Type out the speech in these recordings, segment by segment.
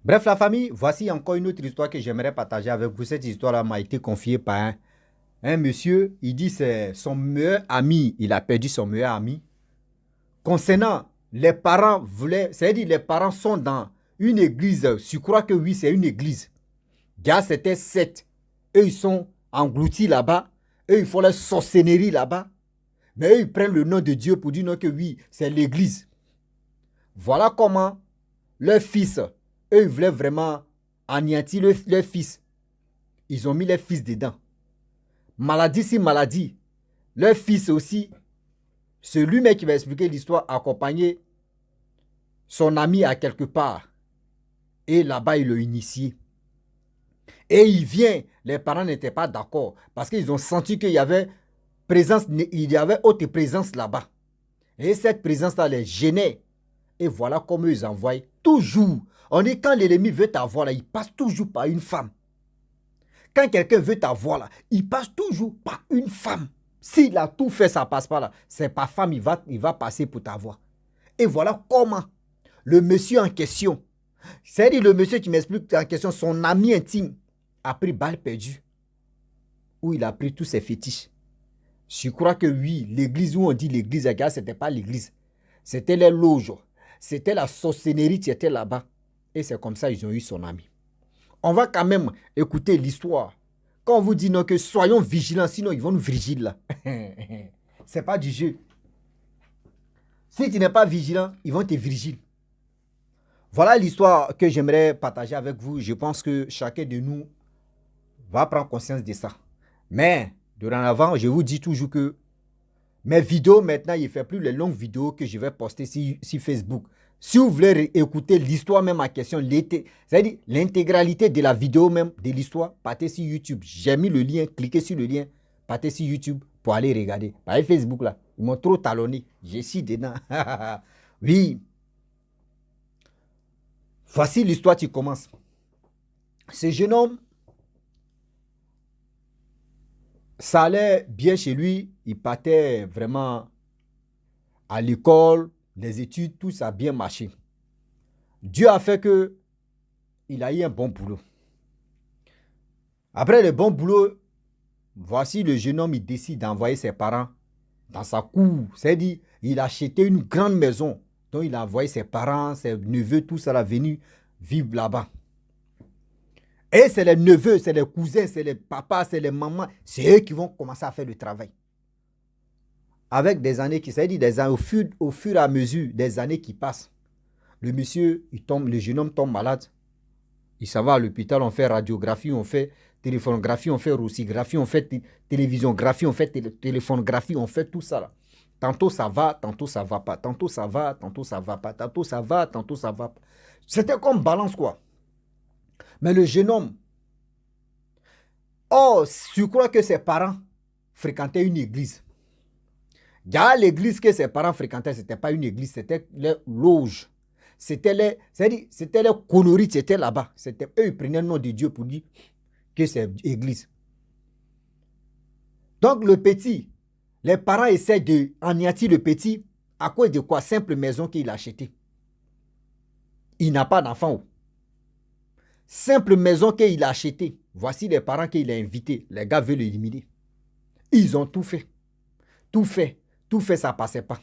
Bref, la famille, voici encore une autre histoire que j'aimerais partager avec vous. Cette histoire-là m'a été confiée par un monsieur. Il dit que c'est son meilleur ami. Il a perdu son meilleur ami. Concernant les parents voulaient, c'est-à-dire les parents sont dans une église. Tu crois que oui, c'est une église. Gars, c'était 7. Eux, ils sont engloutis là-bas. Eux, ils font la sorcellerie là-bas. Mais eux, ils prennent le nom de Dieu pour dire non que oui, c'est l'église. Voilà comment leur fils, eux, ils voulaient vraiment anéantir leur fils. Ils ont mis leur fils dedans. Maladie si maladie. Leur fils aussi, c'est lui-même qui va expliquer l'histoire, accompagner son ami à quelque part. Et là-bas, il l'a initié. Et il vient, les parents n'étaient pas d'accord parce qu'ils ont senti qu'il y avait présence, il y avait haute présence là-bas. Et cette présence-là les gênait. Et voilà comment ils envoient toujours. On dit quand l'ennemi veut t'avoir là, il passe toujours par une femme. Quand quelqu'un veut t'avoir là, il passe toujours par une femme. S'il a tout fait, ça passe pas là. C'est par femme, il va passer pour t'avoir. Et voilà comment le monsieur en question, c'est-à-dire le monsieur qui m'explique en question, son ami intime, a pris balle perdue. Où il a pris tous ses fétiches. Je crois que oui, l'église où on dit l'église, regarde, ce n'était pas l'église. C'était les loges. C'était la sorcellerie qui était là-bas. Et c'est comme ça qu'ils ont eu son ami. On va quand même écouter l'histoire. Quand on vous dit non, que soyons vigilants, sinon ils vont nous vigiler là. C'est pas du jeu. Si tu n'es pas vigilant, ils vont te vigiler. Voilà l'histoire que j'aimerais partager avec vous. Je pense que chacun de nous va prendre conscience de ça. Mais, dorénavant, je vous dis toujours que mes vidéos, maintenant, il ne fait plus les longues vidéos que je vais poster sur Facebook. Si vous voulez écouter l'histoire même en question, c'est-à-dire l'intégralité de la vidéo même, de l'histoire, partez sur YouTube. J'ai mis le lien, cliquez sur le lien, partez sur YouTube pour aller regarder. Par Facebook, là, ils m'ont trop talonné. Je suis dedans. Oui. Voici l'histoire qui commence. Ce jeune homme, ça allait bien chez lui. Il partait vraiment à l'école, les études, tout ça a bien marché. Dieu a fait que il a eu un bon boulot. Après le bon boulot, voici le jeune homme, il décide d'envoyer ses parents dans sa cour. C'est-à-dire, il a acheté une grande maison. Donc, il a envoyé ses parents, ses neveux, tout ça, là, venus vivre là-bas. Et c'est les neveux, c'est les cousins, c'est les papas, c'est les mamans. C'est eux qui vont commencer à faire le travail. Avec des années qui, c'est-à-dire des années, au fur et à mesure des années qui passent, le monsieur, il tombe, le jeune homme tombe malade. Il s'en va à l'hôpital, on fait radiographie, on fait téléphonographie, on fait rossigraphie, on fait télévisiongraphie, on fait téléphonographie, on fait tout ça là. Tantôt ça va, tantôt ça va pas. Tantôt ça va, tantôt ça va pas. Tantôt ça va, tantôt ça va pas. C'était comme balance quoi. Mais le jeune homme, oh, je crois que ses parents fréquentaient une église. L'église que ses parents fréquentaient, ce n'était pas une église, c'était les loges. C'était les conneries, c'était là-bas. C'était eux, ils prenaient le nom de Dieu pour dire que c'est église. Donc le petit, les parents essaient d'anéantir le petit à cause de quoi? Simple maison qu'il a achetée. Il n'a pas d'enfant. Simple maison qu'il a achetée. Voici les parents qu'il a invités. Les gars veulent l'éliminer. Ils ont tout fait. Tout fait. Tout fait, ça ne passait pas.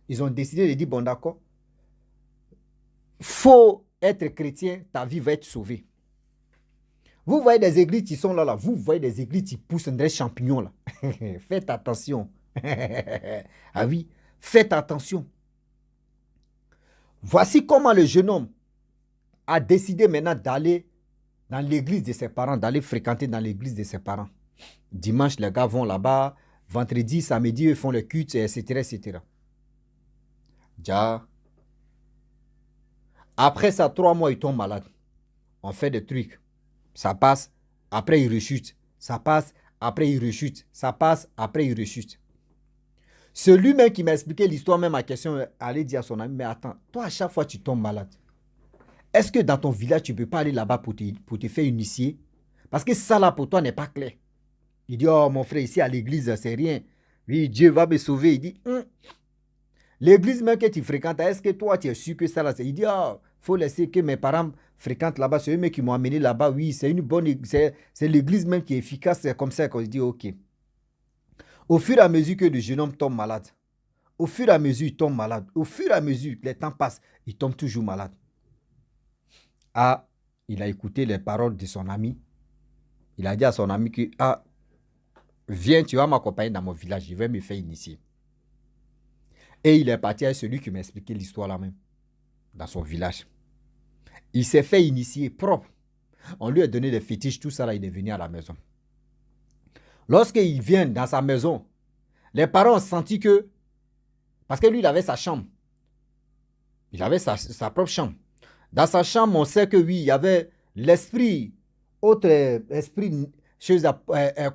Ils ont décidé de dire, bon d'accord, faut être chrétien, ta vie va être sauvée. Vous voyez des églises qui sont là, vous voyez des églises qui poussent des champignons là. Faites attention. Ah oui, faites attention. Voici comment le jeune homme a décidé maintenant d'aller dans l'église de ses parents, d'aller fréquenter dans l'église de ses parents. Dimanche, les gars vont là-bas. Vendredi, samedi, ils font le culte, etc., etc. Déjà. Après ça, 3 mois, il tombe malade. On fait des trucs. Ça passe, après il rechute. Ça passe, après il rechute. Ça passe, après il rechute. Celui-même qui m'a expliqué l'histoire, même à question, allait dire à son ami, mais attends, toi à chaque fois tu tombes malade. Est-ce que dans ton village, tu ne peux pas aller là-bas pour te faire initier? Parce que ça là pour toi n'est pas clair. Il dit, oh mon frère, ici à l'église, c'est rien. Oui, Dieu va me sauver. Il dit, l'église même que tu fréquentes, est-ce que toi tu es sûr que ça là, c'est... Il dit, oh, il faut laisser que mes parents fréquentent là-bas, c'est eux-mêmes qui m'ont amené là-bas. Oui, c'est une bonne, c'est l'église même qui est efficace. C'est comme ça qu'on se dit, ok. Au fur et à mesure que le jeune homme tombe malade, au fur et à mesure, il tombe malade. Au fur et à mesure, les temps passent, il tombe toujours malade. Ah, il a écouté les paroles de son ami. Il a dit à son ami que, ah, viens, tu vas m'accompagner dans mon village, je vais me faire initier. Et il est parti avec celui qui m'a expliqué l'histoire là même, dans son village. Il s'est fait initier propre. On lui a donné des fétiches, tout ça là, il est venu à la maison. Lorsqu'il vient dans sa maison, les parents ont senti que, parce que lui, il avait sa chambre. Il avait sa propre chambre. Dans sa chambre, on sait que oui, il y avait l'esprit, autre esprit,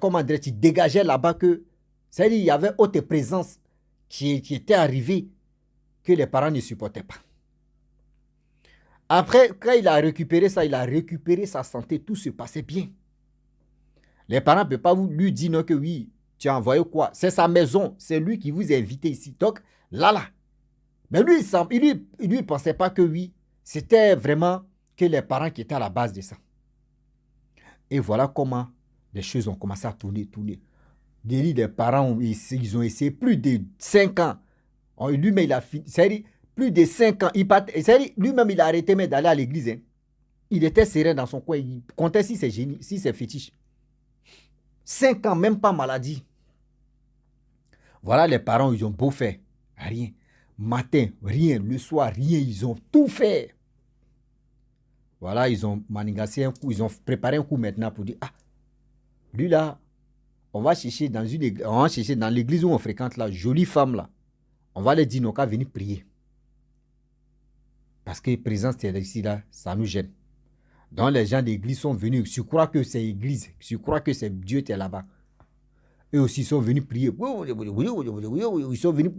comment dirais-tu, dégageait là-bas que, c'est-à-dire il y avait autre présence qui était arrivée que les parents ne supportaient pas. Après, quand il a récupéré ça, il a récupéré sa santé, tout se passait bien. Les parents ne peuvent pas lui dire non que oui, tu as envoyé quoi? C'est sa maison, c'est lui qui vous a invité ici. Donc, là. Mais lui, il ne pensait pas que oui, c'était vraiment que les parents qui étaient à la base de ça. Et voilà comment les choses ont commencé à tourner. Les parents, ils ont essayé plus de 5 ans. Lui-même, il a fini. C'est-à-dire, plus de 5 ans. Lui-même, il a arrêté d'aller à l'église. Hein. Il était serein dans son coin. Il comptait si c'est génie, si c'est fétiche. 5 ans, même pas maladie. Voilà, les parents, ils ont beau faire. Rien. Matin, rien. Le soir, rien. Ils ont tout fait. Voilà, ils ont manigancé un coup. Ils ont préparé un coup maintenant pour dire, ah, lui là, on va chercher dans l'église où on fréquente la jolie femme là. On va leur dire, non, qu'à venir prier. Parce que la présence est ici là, ça nous gêne. Donc les gens d'église sont venus. Tu crois que c'est église. Tu crois que c'est Dieu qui est là-bas. Eux aussi sont venus prier. Ils sont venus,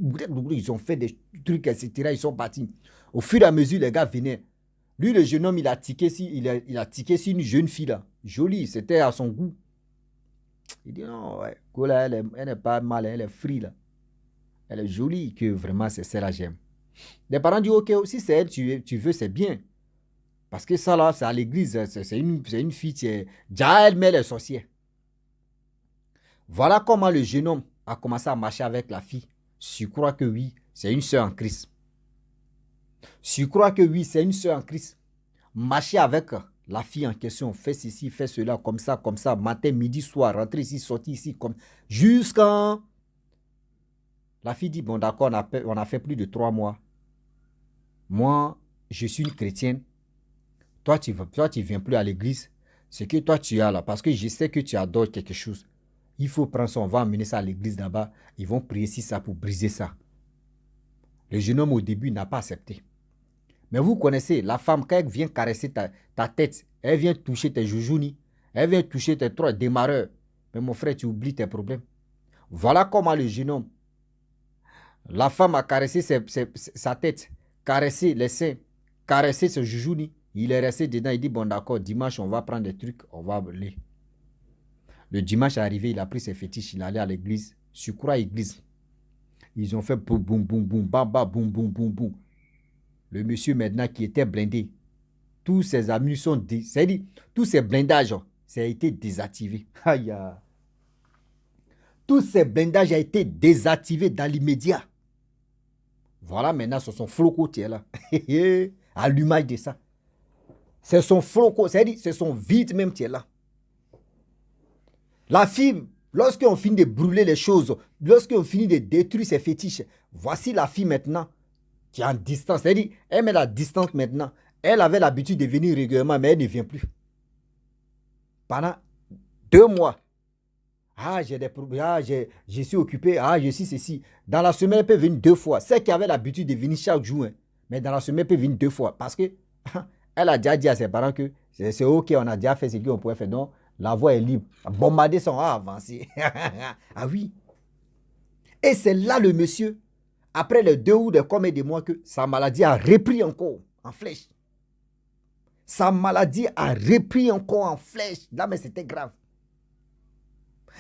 ils ont fait des trucs, etc. Ils sont partis. Au fur et à mesure, les gars venaient. Lui, le jeune homme, il a tiqué sur une jeune fille là. Jolie, c'était à son goût. Il dit non, ouais, elle n'est pas mal, elle est free là. Elle est jolie, que vraiment c'est celle-là j'aime. Les parents disent ok, si c'est elle, tu veux, c'est bien. Parce que ça là, c'est à l'église, c'est une fille, déjà elle met les sorciers. Voilà comment le jeune homme a commencé à marcher avec la fille. Tu crois que oui, c'est une sœur en Christ. Tu crois que oui, c'est une sœur en Christ. Marcher avec la fille en question, fais ceci, fais cela, comme ça, matin, midi, soir, rentrer ici, sortir ici, comme jusqu'à... La fille dit, bon d'accord, on a fait plus de 3 mois. Moi, je suis une chrétienne. Toi, tu ne viens plus à l'église. Ce que toi, tu as là, parce que je sais que tu adores quelque chose. Il faut prendre ça, on va emmener ça à l'église là-bas. Ils vont prier si ça pour briser ça. Le jeune homme, au début, n'a pas accepté. Mais vous connaissez, la femme, quand elle vient caresser ta tête, elle vient toucher tes joujouni, elle vient toucher tes 3 démarreurs. Mais mon frère, tu oublies tes problèmes. Voilà comment le jeune homme, la femme a caressé sa tête, caressé les seins, caressé ce joujouni. Il est resté dedans, il dit, bon d'accord, dimanche, on va prendre des trucs, on va aller. Le dimanche est arrivé, il a pris ses fétiches, il est allé à l'église, Sukura église. Ils ont fait boum, boum, boum, boum, baba, boum, boum, boum, boum. Le monsieur maintenant qui était blindé, tous ses amis sont, c'est-à-dire, tous ces blindages, ça a été désactivé. Aïe. Tous ces blindages ont été désactivés dans l'immédiat. Voilà maintenant, c'est son floco qui est là. Allumage de ça. C'est son floco, c'est-à-dire, c'est son vide même qui est là. La fille, lorsqu'on finit de brûler les choses, lorsqu'on finit de détruire ses fétiches, voici la fille maintenant qui est en distance. C'est-à-dire, elle met la distance maintenant. Elle avait l'habitude de venir régulièrement, mais elle ne vient plus. Pendant 2 mois. Ah, j'ai des problèmes. Ah, je suis occupé. Ah, je suis ceci. Dans la semaine, elle peut venir 2 fois. Celle qui avait l'habitude de venir chaque jour, hein, mais dans la semaine, elle peut venir 2 fois. Parce que elle a déjà dit à ses parents que c'est OK, on a déjà fait ce qu'on pouvait faire. Non, la voie est libre. Bombarder son avancé. Ah oui. Et c'est là le monsieur, après les 2 ou des combien de mois, que sa maladie a repris encore en flèche. Sa maladie a repris encore en flèche. Là, mais c'était grave.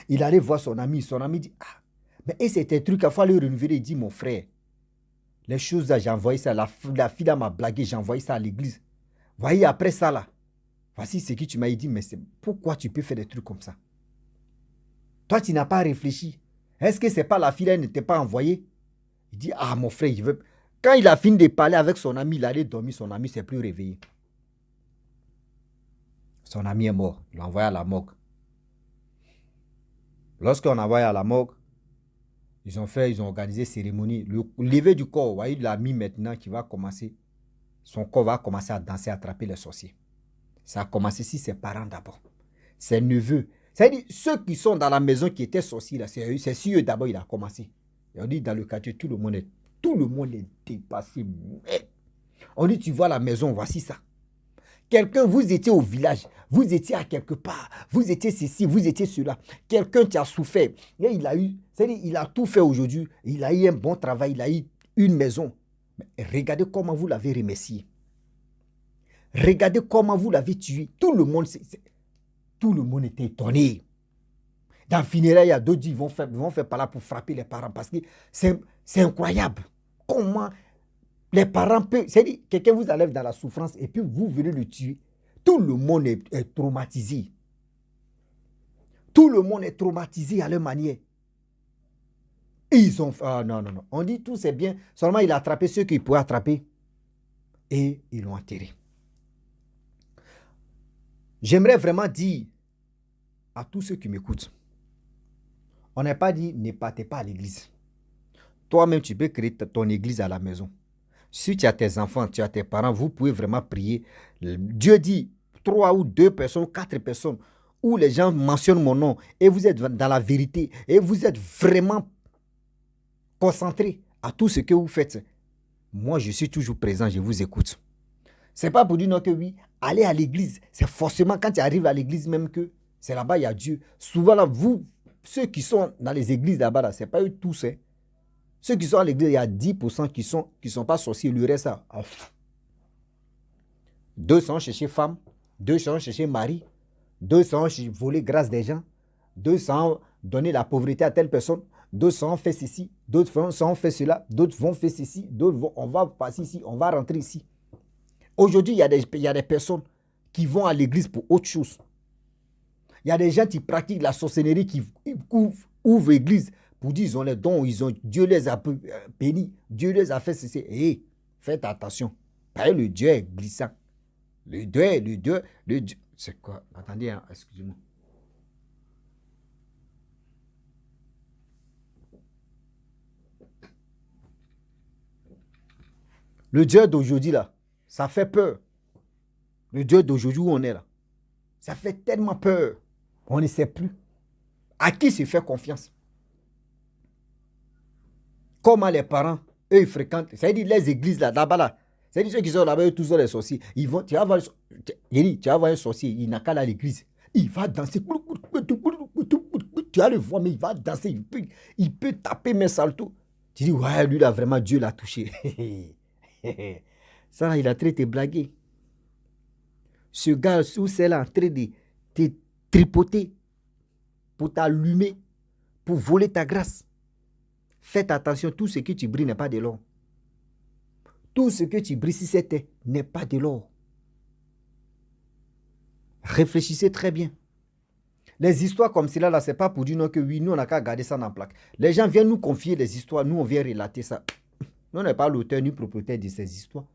Il allait voir son ami. Son ami dit, ah, mais et c'était un truc, à fois le renouveler. Il dit, mon frère, les choses, j'ai envoyé ça. La fille m'a blagué, j'ai envoyé ça à l'église. Voyez, après ça, là, voici ce que tu m'as dit, mais pourquoi tu peux faire des trucs comme ça? Toi, tu n'as pas réfléchi. Est-ce que c'est pas la fille, elle ne t'est pas envoyée? Il dit, ah, mon frère, il veut... Quand il a fini de parler avec son ami, il allait dormir, son ami ne s'est plus réveillé. Son ami est mort. Il l'a envoyé à la morgue. Lorsqu'on l'a envoyé à la morgue, ils ont organisé cérémonie. Le lever du corps, vous voyez l'ami maintenant qui va commencer. Son corps va commencer à danser, à attraper les sorciers. Ça a commencé si ses parents d'abord. Ses neveux. C'est-à-dire, ceux qui sont dans la maison qui étaient sorciers, là, c'est sur eux d'abord il a commencé. Et on dit dans le quartier, tout le monde est dépassé. On dit, tu vois la maison, voici ça. Quelqu'un, vous étiez au village, vous étiez à quelque part, vous étiez ceci, vous étiez cela. Quelqu'un qui a souffert, et il a tout fait aujourd'hui, il a eu un bon travail, il a eu une maison. Mais regardez comment vous l'avez remercié. Regardez comment vous l'avez tué. Tout le monde était étonné. Dans le funérail, il y a d'autres qui vont faire par là pour frapper les parents parce que c'est incroyable. Comment les parents peuvent... C'est-à-dire, quelqu'un vous enlève dans la souffrance et puis vous venez le tuer. Tout le monde est traumatisé. Tout le monde est traumatisé à leur manière. Et ils ont fait... Ah non. On dit tout c'est bien. Seulement il a attrapé ceux qu'il pouvait attraper. Et ils l'ont enterré. J'aimerais vraiment dire à tous ceux qui m'écoutent, on n'a pas dit ne partez pas à l'église. Toi-même, tu peux créer ton église à la maison. Si tu as tes enfants, tu as tes parents, vous pouvez vraiment prier. Dieu dit 3 ou 2 personnes, 4 personnes, où les gens mentionnent mon nom et vous êtes dans la vérité et vous êtes vraiment concentré à tout ce que vous faites. Moi, je suis toujours présent, je vous écoute. Ce n'est pas pour dire non que oui, aller à l'église, c'est forcément quand tu arrives à l'église même que c'est là-bas, il y a Dieu. Souvent, là, vous, ceux qui sont dans les églises là-bas, ce n'est pas eux tous. Hein. Ceux qui sont à l'église, il y a 10% qui sont pas sorciers. Le reste, ça. 2 sont chercher femme, 2 sont chercher mari, 2 sont voler grâce des gens, 2 sont donner la pauvreté à telle personne, d'autres sont fait ceci, d'autres sont fait cela, d'autres vont faire ceci, d'autres vont, on va passer ici, on va rentrer ici. Aujourd'hui, il y a des personnes qui vont à l'église pour autre chose. Il y a des gens qui pratiquent la sorcellerie, qui ouvrent l'église pour dire qu'ils ont les dons, Dieu les a bénis, Dieu les a fait ceci. Hé, faites attention. Le Dieu est glissant. Le Dieu. C'est quoi? Attendez, hein, excusez-moi. Le Dieu d'aujourd'hui, là, ça fait peur. Le Dieu d'aujourd'hui où on est là, ça fait tellement peur. On ne sait plus. À qui se fait confiance? Comment les parents, eux, ils fréquentent, c'est-à-dire les églises là-bas, là. C'est-à-dire ceux qui sont là-bas, eux, tous sont les sorciers. Tu vas voir un sorcier, il n'a qu'à aller à l'église. Il va danser. Tu vas le voir, mais il va danser. Il peut taper mes saltos. Tu dis, ouais, lui, là, vraiment, Dieu l'a touché. Ça, il a traité de blaguer. Ce gars, où c'est là, en train de te tripoter pour t'allumer, pour voler ta grâce. Faites attention, tout ce que tu brilles n'est pas de l'or. Tout ce que tu brilles, si c'était, n'est pas de l'or. Réfléchissez très bien. Les histoires comme cela, là, ce n'est pas pour dire non que oui, nous, on n'a qu'à garder ça dans la plaque. Les gens viennent nous confier les histoires, nous, on vient relater ça. Nous, on n'est pas l'auteur ni propriétaire de ces histoires.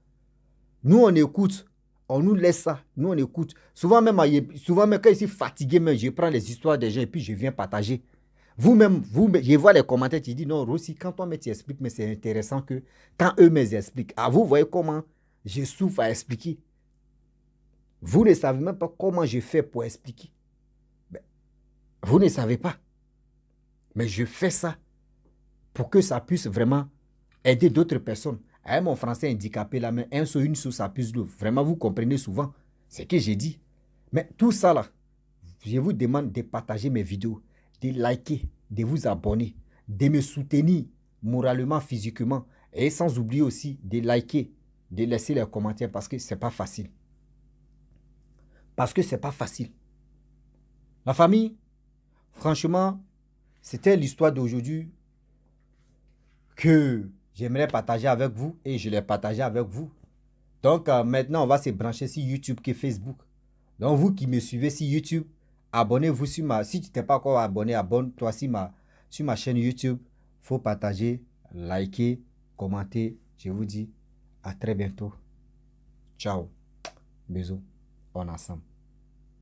Nous, on écoute, on nous laisse ça, nous, on écoute. Souvent même quand je suis fatigué, même, je prends les histoires des gens et puis je viens partager. Vous-même, je vois les commentaires, tu dis non, Rossi, quand toi, tu expliques, mais c'est intéressant que quand eux m'expliquent, vous voyez comment je souffre à expliquer. Vous ne savez même pas comment je fais pour expliquer. Ben, vous ne savez pas. Mais je fais ça pour que ça puisse vraiment aider d'autres personnes. Mon français handicapé, là, mais un sur une sous ça puisse l'eau. Vraiment, vous comprenez souvent ce que j'ai dit. Mais tout ça, là, je vous demande de partager mes vidéos, de liker, de vous abonner, de me soutenir moralement, physiquement. Et sans oublier aussi de liker, de laisser les commentaires parce que ce n'est pas facile. Parce que ce n'est pas facile. La famille, franchement, c'était l'histoire d'aujourd'hui que j'aimerais partager avec vous et je l'ai partagé avec vous. Donc, maintenant, on va se brancher sur YouTube que Facebook. Donc, vous qui me suivez sur YouTube, abonnez-vous sur ma... Si tu t'es pas encore abonné, abonne-toi sur ma chaîne YouTube. Faut partager, liker, commenter. Je vous dis à très bientôt. Ciao. Bisous. On est ensemble.